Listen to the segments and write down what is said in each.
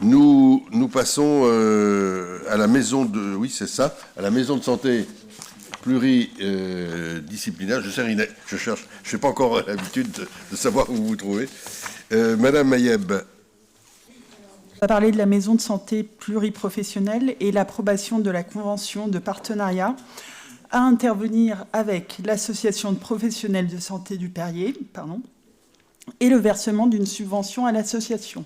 Nous passons à la maison de... Oui, c'est ça, à la maison de santé pluridisciplinaire. Je cherche, je n'ai pas encore l'habitude de savoir où vous vous trouvez. Madame Mayeb. On va parler de la maison de santé pluriprofessionnelle et l'approbation de la convention de partenariat à intervenir avec l'association de professionnels de santé du Perrier, et le versement d'une subvention à l'association.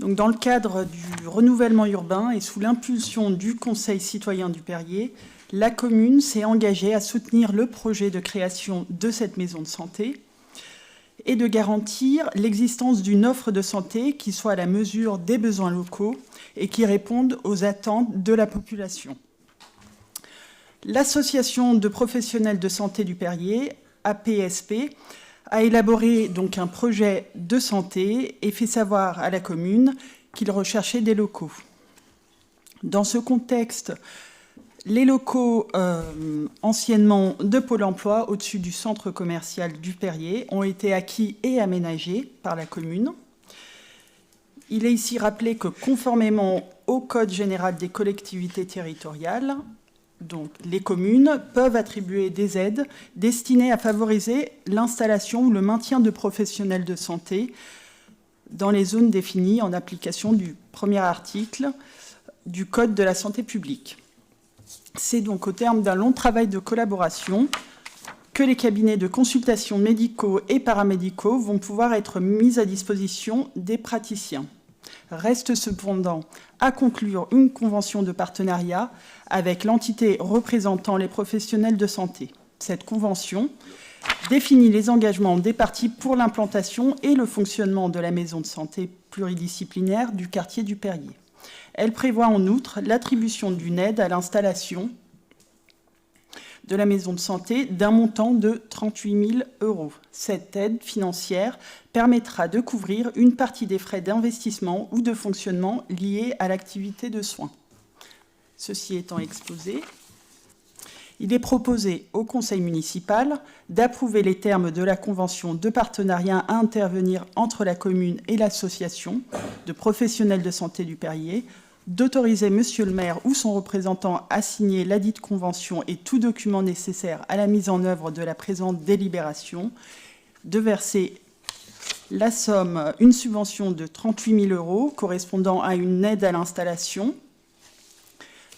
Donc, dans le cadre du renouvellement urbain et sous l'impulsion du Conseil citoyen du Perrier, la commune s'est engagée à soutenir le projet de création de cette maison de santé et de garantir l'existence d'une offre de santé qui soit à la mesure des besoins locaux et qui réponde aux attentes de la population. L'association de professionnels de santé du Perrier, APSP, a élaboré donc un projet de santé et fait savoir à la commune qu'il recherchait des locaux. Dans ce contexte, les locaux anciennement de Pôle emploi au-dessus du centre commercial du Perrier ont été acquis et aménagés par la commune. Il est ici rappelé que conformément au Code général des collectivités territoriales, donc, les communes peuvent attribuer des aides destinées à favoriser l'installation ou le maintien de professionnels de santé dans les zones définies en application du premier article du Code de la santé publique. C'est donc au terme d'un long travail de collaboration que les cabinets de consultation médicaux et paramédicaux vont pouvoir être mis à disposition des praticiens. Reste cependant à conclure une convention de partenariat avec l'entité représentant les professionnels de santé. Cette convention définit les engagements des parties pour l'implantation et le fonctionnement de la maison de santé pluridisciplinaire du quartier du Perrier. Elle prévoit en outre l'attribution d'une aide à l'installation de la maison de santé d'un montant de 38 000 €. Cette aide financière permettra de couvrir une partie des frais d'investissement ou de fonctionnement liés à l'activité de soins. Ceci étant exposé, il est proposé au conseil municipal d'approuver les termes de la convention de partenariat à intervenir entre la commune et l'association de professionnels de santé du Perrier, d'autoriser monsieur le maire ou son représentant à signer ladite convention et tout document nécessaire à la mise en œuvre de la présente délibération, de verser la somme, une subvention de 38 000 € correspondant à une aide à l'installation,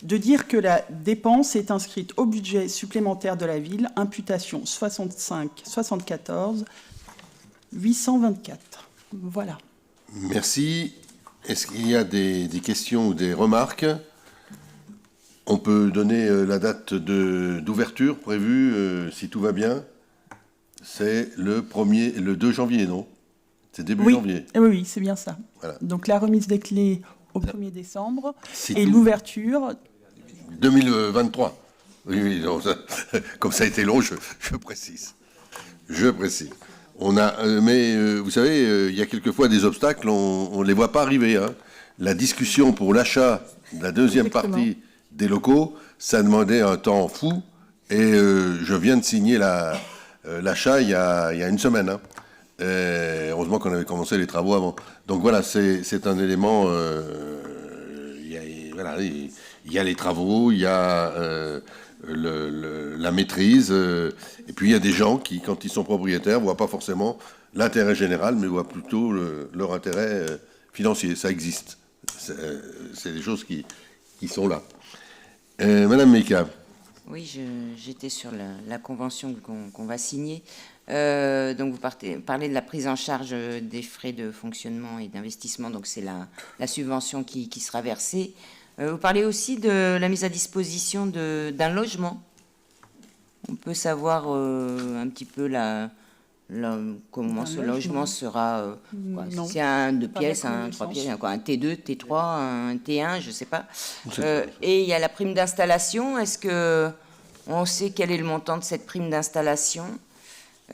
de dire que la dépense est inscrite au budget supplémentaire de la ville, imputation 65 74 824. Voilà. Merci. Est-ce qu'il y a des questions ou des remarques? On peut donner la date d'ouverture prévue, si tout va bien. C'est le 2 janvier, non? C'est début janvier. Oui, c'est bien ça. Voilà. Donc la remise des clés au 1er décembre et l'ouverture... 2023. Oui, non, comme ça a été long, je précise. Je précise. Mais vous savez, il y a quelquefois des obstacles, on ne les voit pas arriver. Hein. La discussion pour l'achat de la deuxième partie des locaux, ça demandait un temps fou. Et je viens de signer l'achat il y a une semaine. Hein. Heureusement qu'on avait commencé les travaux avant. Donc voilà, c'est un élément... il y a les travaux, il y a... la maîtrise, et puis il y a des gens qui, quand ils sont propriétaires, ne voient pas forcément l'intérêt général, mais voient plutôt leur intérêt financier. Ça existe. C'est des choses qui sont là. Madame Meka. Oui, j'étais sur la convention qu'on va signer. Donc vous parlez de la prise en charge des frais de fonctionnement et d'investissement, donc c'est la subvention qui sera versée. Vous parlez aussi de la mise à disposition d'un logement. On peut savoir un petit peu comment ce logement sera. Si c'est un 2 pièces, un 3 pièces, un T2, T3, un T1, je ne sais pas. Et il y a la prime d'installation. Est-ce qu'on sait quel est le montant de cette prime d'installation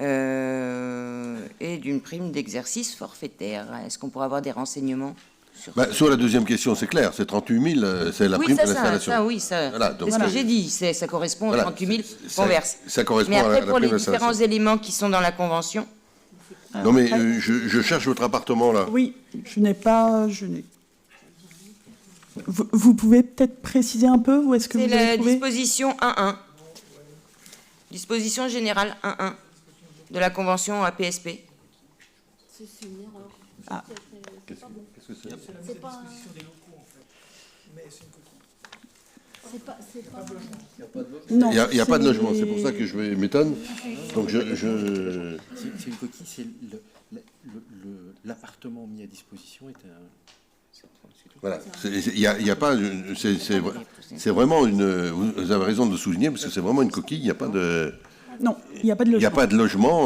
et d'une prime d'exercice forfaitaire? Est-ce qu'on pourrait avoir des renseignements? Sur la deuxième question, c'est clair, c'est 38 000, c'est la prime d'installation. Voilà, c'est ce que j'ai dit, ça correspond aux 38 000 qu'on verse. Ça correspond mais après, à la pour les prime différents éléments qui sont dans la convention... Non, mais je cherche votre appartement, là. Oui, je n'ai Vous pouvez peut-être préciser un peu où est-ce que C'est vous avez la trouvé? disposition 1.1. Disposition générale 1.1 de la convention APSP. C'est une erreur. Ah. Qu'est-ce que c'est? C'est pas. C'est pas. Non, Il n'y a pas de c'est- logement, c'est pour ça que je m'étonne. Donc C'est une coquille, c'est l'appartement mis à disposition est un. c'est tout. voilà, il y a pas, c'est vraiment une. Vous avez raison de le souligner parce que c'est vraiment une coquille. Il n'y a pas de, Non, il n'y a pas de il n'y a logement. pas de logement.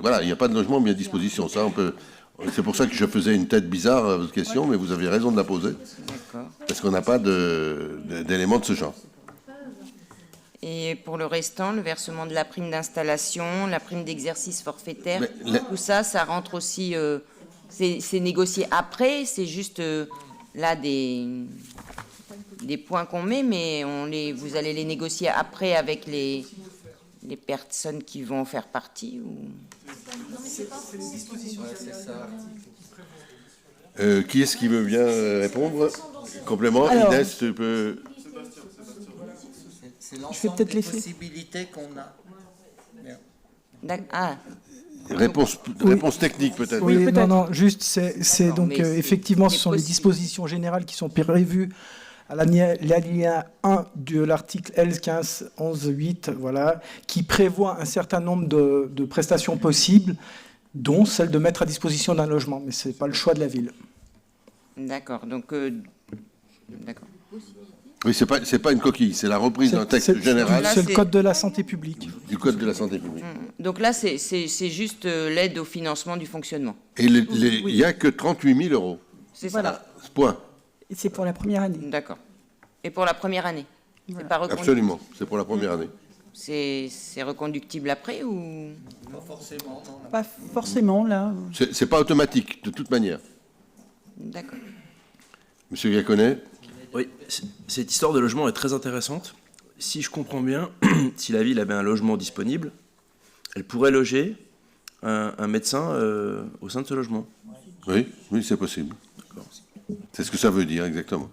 Voilà, il n'y a pas de logement mis à disposition. Ça, on peut. C'est pour ça que je faisais une tête bizarre à votre question, mais vous avez raison de la poser D'accord. parce qu'on n'a pas d'éléments de ce genre. Et pour le restant, le versement de la prime d'installation, la prime d'exercice forfaitaire, Mais tout ça, ça rentre aussi. C'est négocié après. C'est juste là des points qu'on met, mais vous allez les négocier après avec les personnes qui vont faire partie ou... Qui est-ce qui veut bien répondre? Complément, Alors- Inès, tu peux. C'est Je vais l'ensemble peut-être des laisser. possibilités qu'on a. Ah, Réponse technique peut-être. Oui, Oui, peut-être. non, juste, c'est D'accord, donc mais c'est effectivement, ce des sont les possibles. dispositions générales qui sont prévues à l'alinéa 1 de l'article L1511-8, voilà, qui prévoit un certain nombre de prestations possibles, dont celle de mettre à disposition d'un logement, mais ce n'est pas le choix de la ville. d'accord. Donc, d'accord. Oui, c'est pas une coquille, c'est la reprise d'un texte C'est- général Là, C'est le c'est- code de la santé publique. du Code de la santé publique. Donc là, c'est juste l'aide au financement du fonctionnement. Et il n'y a que 38 000 euros. C'est Voilà. Point. Et c'est pour la première année. ça. D'accord. Et pour la première année, c'est pas reconductible. Absolument. C'est pour la première année. C'est reconductible après ou Pas forcément, non. Pas forcément, là. C'est pas automatique, de toute manière. d'accord. Monsieur Gaconnet, Oui, cette histoire de logement est très intéressante. Si je comprends bien, si la ville avait un logement disponible, elle pourrait loger un médecin au sein de ce logement. oui, c'est possible. C'est ce que ça veut dire exactement.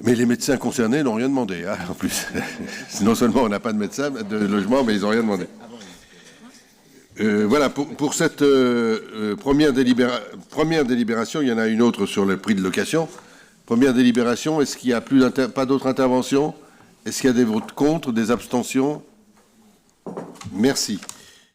Mais les médecins concernés n'ont rien demandé, hein, en plus. Non seulement on n'a pas de médecin, de logement, mais ils n'ont rien demandé. Voilà, pour cette première délibération, il y en a une autre sur le prix de location. Première délibération, est-ce qu'il n'y a pas d'autres interventions? Est-ce qu'il y a des votes contre, des abstentions? Merci.